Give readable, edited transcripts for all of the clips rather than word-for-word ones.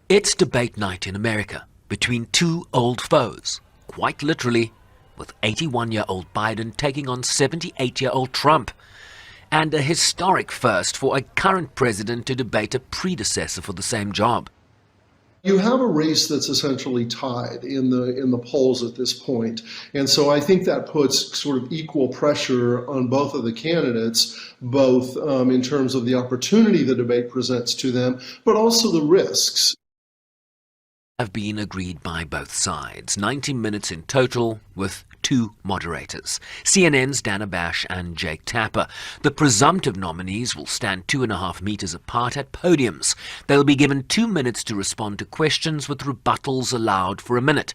It's debate night in America between two old foes, quite literally, with 81-year-old Biden taking on 78-year-old Trump, and a historic first for a current president to debate a predecessor for the same job. You have a race that's essentially tied in the polls at this point. And so I think that puts sort of equal pressure on both of the candidates, both in terms of the opportunity the debate presents to them, but also the risks. Have been agreed by both sides, 90 minutes in total with two moderators, CNN's Dana Bash and Jake Tapper. The presumptive nominees will stand 2.5 meters apart at podiums. They'll be given 2 minutes to respond to questions with rebuttals allowed for a minute.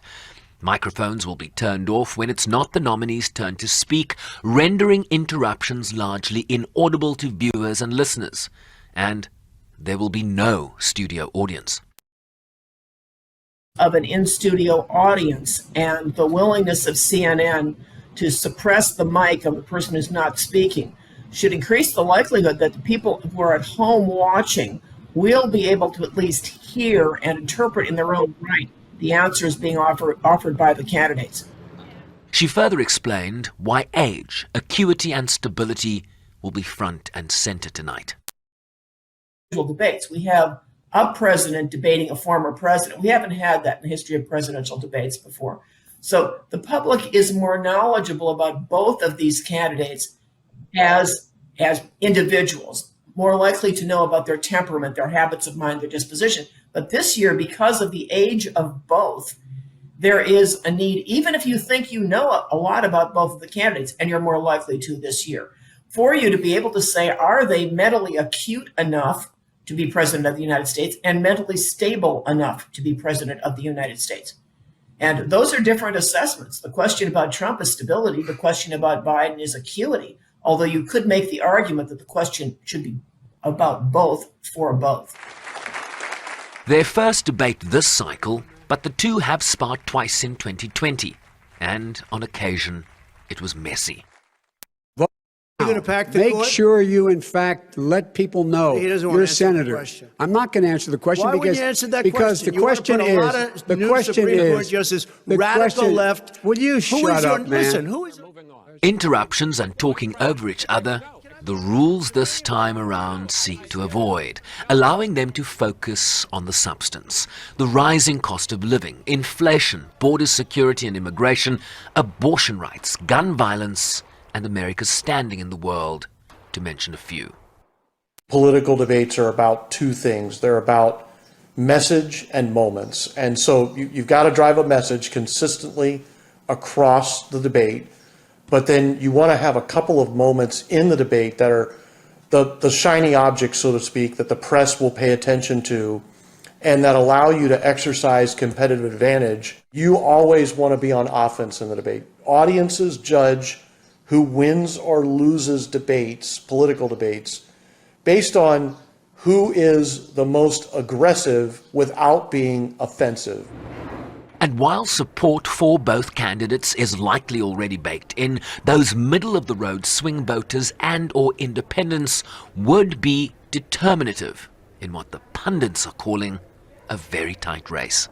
Microphones will be turned off when it's not the nominees' turn to speak, rendering interruptions largely inaudible to viewers and listeners. And there will be no studio audience. Of an in-studio audience, and the willingness of CNN to suppress the mic of the person who's not speaking should increase the likelihood that the people who are at home watching will be able to at least hear and interpret in their own right the answers being offered by the candidates. She further explained why age, acuity and stability will be front and center tonight. Debates. We have a president debating a former president. We haven't had that in the history of presidential debates before. So the public is more knowledgeable about both of these candidates as individuals, more likely to know about their temperament, their habits of mind, their disposition. But this year, because of the age of both, there is a need, even if you think you know a lot about both of the candidates, and you're more likely to this year, for you to be able to say, are they mentally acute enough to be president of the United States and mentally stable enough to be president of the United States? And those are different assessments. The question about Trump is stability. The question about Biden is acuity, although you could make the argument that the question should be about both for both. Their first debate this cycle, but the two have sparred twice in 2020, and on occasion it was messy. You're going to pack the Make court? sure you, in fact, let people know He doesn't want you're to a answer the senator. question. I'm not going to answer the question Why because wouldn't you answer that because question? the question You want to put a lot is of the new question Supreme Court is justice, the radical question, left. Will you Who shut is up, your, man? Listen, who is Interruptions and talking over each other, the rules this time around seek to avoid, allowing them to focus on the substance. The rising cost of living, inflation, border security and immigration, abortion rights, gun violence, and America's standing in the world, to mention a few. Political debates are about two things. They're about message and moments. And so you've got to drive a message consistently across the debate, but then you want to have a couple of moments in the debate that are the shiny objects, so to speak, that the press will pay attention to and that allow you to exercise competitive advantage. You always want to be on offense in the debate. Audiences judge who wins or loses debates, political debates, based on who is the most aggressive without being offensive. And while support for both candidates is likely already baked in, those middle-of-the-road swing voters and or independents would be determinative in what the pundits are calling a very tight race.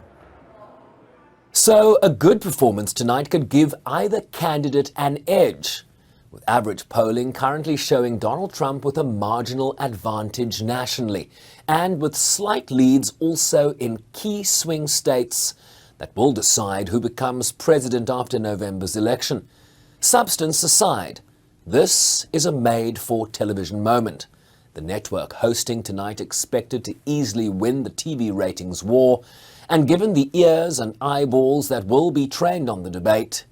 So a good performance tonight could give either candidate an edge, with average polling currently showing Donald Trump with a marginal advantage nationally, and with slight leads also in key swing states that will decide who becomes president after November's election. Substance aside, this is a made-for-television moment. The network hosting tonight expected to easily win the TV ratings war, and given the ears and eyeballs that will be trained on the debate,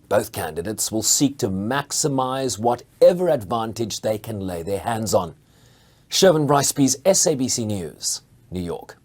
both candidates will seek to maximize whatever advantage they can lay their hands on. Sherwin Bryce-Pease, SABC News, New York.